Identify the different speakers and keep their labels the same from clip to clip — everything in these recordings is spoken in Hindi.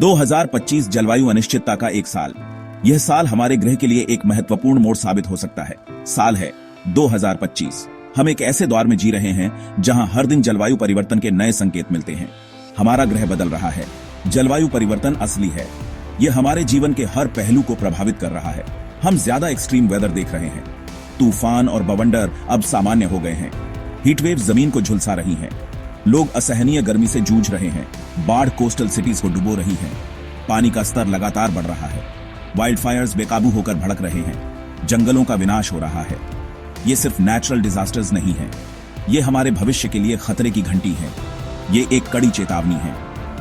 Speaker 1: 2025 जलवायु अनिश्चितता का एक साल। यह साल हमारे ग्रह के लिए एक महत्वपूर्ण मोड़ साबित हो सकता है। साल है 2025। हम एक ऐसे दौर में जी रहे हैं जहां हर दिन जलवायु परिवर्तन के नए संकेत मिलते हैं। हमारा ग्रह बदल रहा है। जलवायु परिवर्तन असली है। यह हमारे जीवन के हर पहलू को प्रभावित कर रहा है। हम ज्यादा एक्सट्रीम वेदर देख रहे हैं। तूफान और बवंडर अब सामान्य हो गए हैं। हीटवेव जमीन को झुलसा रही हैं। लोग असहनीय गर्मी से जूझ रहे हैं। बाढ़ कोस्टल सिटीज को डुबो रही है। पानी का स्तर लगातार बढ़ रहा है। वाइल्ड फायर्स बेकाबू होकर भड़क रहे हैं। जंगलों का विनाश हो रहा है। ये सिर्फ नेचुरल डिजास्टर्स नहीं है, ये हमारे भविष्य के लिए खतरे की घंटी है। ये एक कड़ी चेतावनी है।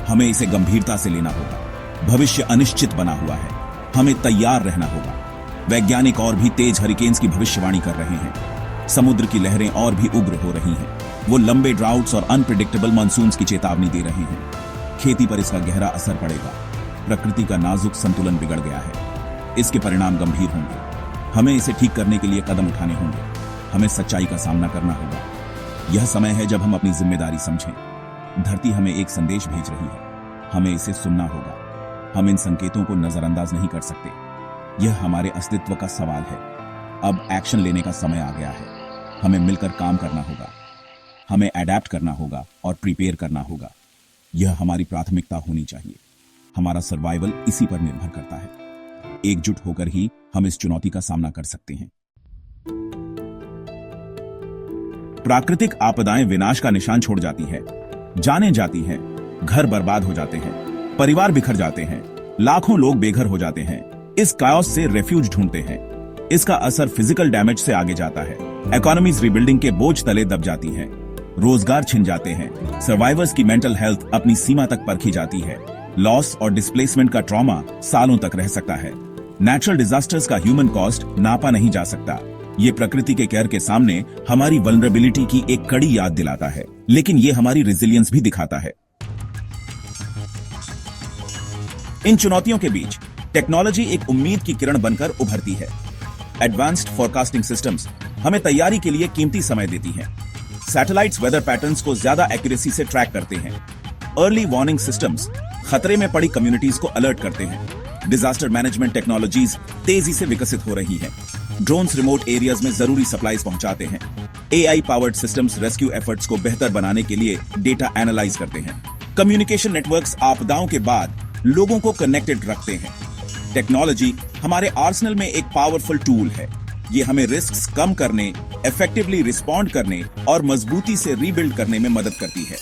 Speaker 1: हमें इसे गंभीरता से लेना होगा। भविष्य अनिश्चित बना हुआ है। हमें तैयार रहना होगा। वैज्ञानिक और भी तेज हरिकेन्स की भविष्यवाणी कर रहे हैं। समुद्र की लहरें और भी उग्र हो रही हैं। वो लंबे ड्राउट्स और अनप्रिडिक्टेबल मानसून्स की चेतावनी दे रहे हैं। खेती पर इसका गहरा असर पड़ेगा। प्रकृति का नाजुक संतुलन बिगड़ गया है। इसके परिणाम गंभीर होंगे। हमें इसे ठीक करने के लिए कदम उठाने होंगे। हमें सच्चाई का सामना करना होगा। यह समय है जब हम अपनी जिम्मेदारी समझें। धरती हमें एक संदेश भेज रही है। हमें इसे सुनना होगा। हम इन संकेतों को नजरअंदाज नहीं कर सकते। यह हमारे अस्तित्व का सवाल है। अब एक्शन लेने का समय आ गया है। हमें मिलकर काम करना होगा। हमें अडैप्ट करना होगा और प्रिपेयर करना होगा। यह हमारी प्राथमिकता होनी चाहिए। हमारा सर्वाइवल इसी पर निर्भर करता है। एकजुट होकर ही हम इस चुनौती का सामना कर सकते हैं। प्राकृतिक आपदाएं विनाश का निशान छोड़ जाती है। जाने जाती हैं। घर बर्बाद हो जाते हैं। परिवार बिखर जाते हैं। लाखों लोग बेघर हो जाते हैं। इस कायोस से रेफ्यूज ढूंढते हैं। इसका असर फिजिकल डैमेज से आगे जाता है। इकोनॉमीज रिबिल्डिंग के बोझ तले दब जाती हैं। रोजगार छिन जाते हैं। सर्वाइवर्स की मेंटल हेल्थ अपनी सीमा तक परखी जाती है। लॉस और डिस्प्लेसमेंट का ट्रॉमा सालों तक रह सकता है। नेचुरल डिजास्टर्स का ह्यूमन कॉस्ट नापा नहीं जा सकता। ये प्रकृति के कहर के सामने हमारी वल्नरेबिलिटी की एक कड़ी याद दिलाता है, लेकिन ये हमारी रेजिलियंस भी दिखाता है। इन चुनौतियों के बीच टेक्नोलॉजी एक उम्मीद की किरण बनकर उभरती है। एडवांस्ड फोरकास्टिंग सिस्टम्स हमें तैयारी के लिए कीमती समय देती हैं। सैटेलाइट्स वेदर पैटर्न्स को ज्यादा एक्यूरेसी से ट्रैक करते हैं। अर्ली वार्निंग सिस्टम्स खतरे में पड़ी कम्युनिटीज को अलर्ट करते हैं। डिजास्टर मैनेजमेंट टेक्नोलॉजीज तेजी से विकसित हो रही हैं। ड्रोन्स रिमोट एरियाज में जरूरी सप्लाईज पहुंचाते हैं। AI powered systems rescue efforts को बेहतर बनाने के लिए डेटा एनालाइज करते हैं। कम्युनिकेशन नेटवर्क्स आपदाओं के बाद लोगों को कनेक्टेड रखते हैं। टेक्नोलॉजी हमारे आर्सेनल में एक पावरफुल टूल है। ये हमें रिस्क्स कम करने, इफेक्टिवली रिस्पॉन्ड करने और मजबूती से रीबिल्ड करने में मदद करती है।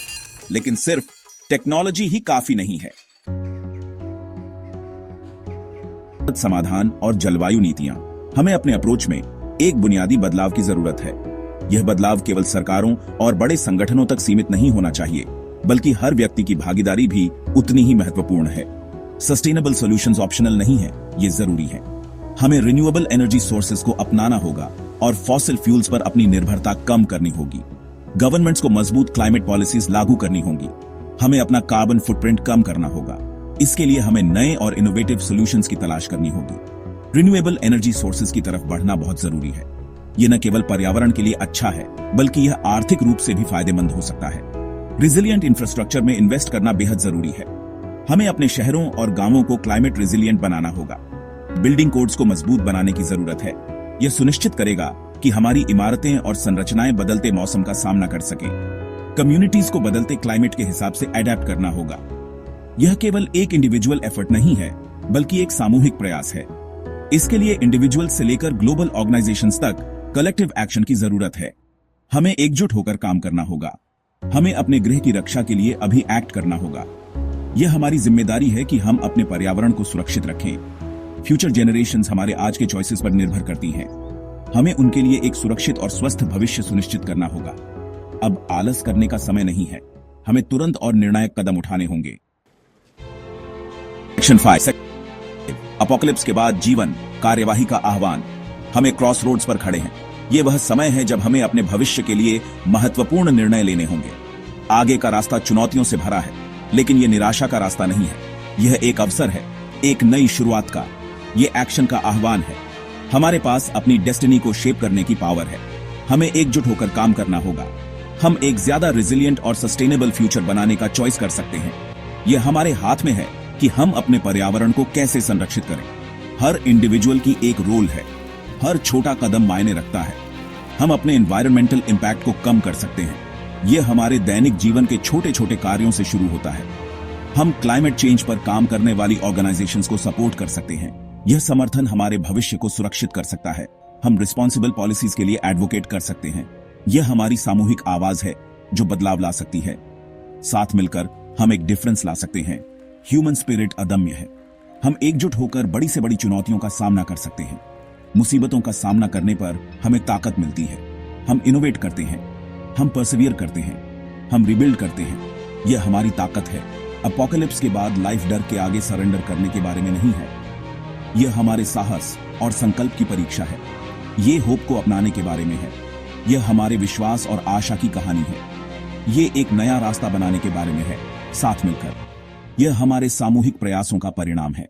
Speaker 1: लेकिन सिर्फ टेक्नोलॉजी ही काफी नहीं है। समाधान और जलवायु नीतियां हमें अपने अप्रोच में एक बुनियादी बदलाव की जरूरत है। यह बदलाव केवल सरकारों और बड़े संगठनों तक सीमित नहीं होना चाहिए, बल्कि हर व्यक्ति की भागीदारी भी उतनी ही महत्वपूर्ण है। सस्टेनेबल सॉल्यूशंस ऑप्शनल नहीं है, ये जरूरी है। हमें रिन्यूएबल एनर्जी सोर्सेज को अपनाना होगा और फॉसिल फ्यूल्स पर अपनी निर्भरता कम करनी होगी। गवर्नमेंट्स को मजबूत क्लाइमेट पॉलिसीज लागू करनी होंगी। हमें अपना कार्बन फुटप्रिंट कम करना होगा। इसके लिए हमें नए और इनोवेटिव सॉल्यूशंस की तलाश करनी होगी। रिन्यूएबल एनर्जी सोर्सेज की तरफ बढ़ना बहुत जरूरी है। यह न केवल पर्यावरण के लिए अच्छा है, बल्कि यह आर्थिक रूप से भी फायदेमंद हो सकता है। रिजिलियंट इंफ्रास्ट्रक्चर में इन्वेस्ट करना बेहद जरूरी है। हमें अपने शहरों और गांवों को क्लाइमेट रेजिलियंट बनाना होगा। बिल्डिंग कोड्स को मजबूत बनाने की जरूरत है। यह सुनिश्चित करेगा कि हमारी इमारतें और संरचनाएं बदलते मौसम का सामना कर सकें। कम्युनिटीज को बदलते क्लाइमेट के हिसाब से अडेप्ट करना होगा। यह केवल एक इंडिविजुअल एफर्ट नहीं है, बल्कि एक सामूहिक प्रयास है। इसके लिए इंडिविजुअल से लेकर ग्लोबल ऑर्गेनाइजेशंस तक कलेक्टिव एक्शन की जरूरत है। हमें एकजुट होकर काम करना होगा। हमें अपने गृह की रक्षा के लिए अभी एक्ट करना होगा। यह हमारी जिम्मेदारी है कि हम अपने पर्यावरण को सुरक्षित रखें। फ्यूचर जनरेशंस हमारे आज के चॉइसेस पर निर्भर करती हैं। हमें उनके लिए एक सुरक्षित और स्वस्थ भविष्य सुनिश्चित करना होगा। अब आलस करने का समय नहीं है। हमें तुरंत और निर्णायक कदम उठाने होंगे। सेक्शन 5 अपोकलिप्स के बाद जीवन कार्यवाही का आह्वान। हमें क्रॉस रोड्स पर खड़े हैं। यह वह समय है जब हमें अपने भविष्य के लिए महत्वपूर्ण निर्णय लेने होंगे। आगे का रास्ता चुनौतियों से भरा है, लेकिन यह निराशा का रास्ता नहीं है। यह एक अवसर है, एक नई शुरुआत का। यह एक्शन का आह्वान है। हमारे पास अपनी डेस्टिनी को शेप करने की पावर है। हमें एकजुट होकर काम करना होगा। हम एक ज्यादा रेजिलिएंट और सस्टेनेबल फ्यूचर बनाने का चॉइस कर सकते हैं। यह हमारे हाथ में है कि हम अपने पर्यावरण को कैसे संरक्षित करें। हर इंडिविजुअल की एक रोल है, हर छोटा कदम मायने रखता है। हम अपने एनवायरमेंटल इंपैक्ट को कम कर सकते हैं। यह हमारे दैनिक जीवन के छोटे छोटे कार्यों से शुरू होता है। हम क्लाइमेट चेंज पर काम करने वाली ऑर्गेनाइजेशंस को सपोर्ट कर सकते हैं। यह समर्थन हमारे भविष्य को सुरक्षित कर सकता है। हम रिस्पॉन्सिबल पॉलिसीज के लिए एडवोकेट कर सकते हैं। यह हमारी सामूहिक आवाज है जो बदलाव ला सकती है। साथ मिलकर हम एक डिफरेंस ला सकते हैं। ह्यूमन स्पिरिट अदम्य है। हम एकजुट होकर बड़ी से बड़ी चुनौतियों का सामना कर सकते हैं। मुसीबतों का सामना करने पर हमें ताकत मिलती है। हम इनोवेट करते हैं, हम परसिवियर करते हैं, हम रिबिल्ड करते हैं। यह हमारी ताकत है। अपोकलिप्स के बाद लाइफ डर के आगे सरेंडर करने के बारे में नहीं है। यह हमारे साहस और संकल्प की परीक्षा है। यह होप को अपनाने के बारे में है। यह हमारे विश्वास और आशा की कहानी है। यह एक नया रास्ता बनाने के बारे में है। साथ मिलकर यह हमारे सामूहिक प्रयासों का परिणाम है।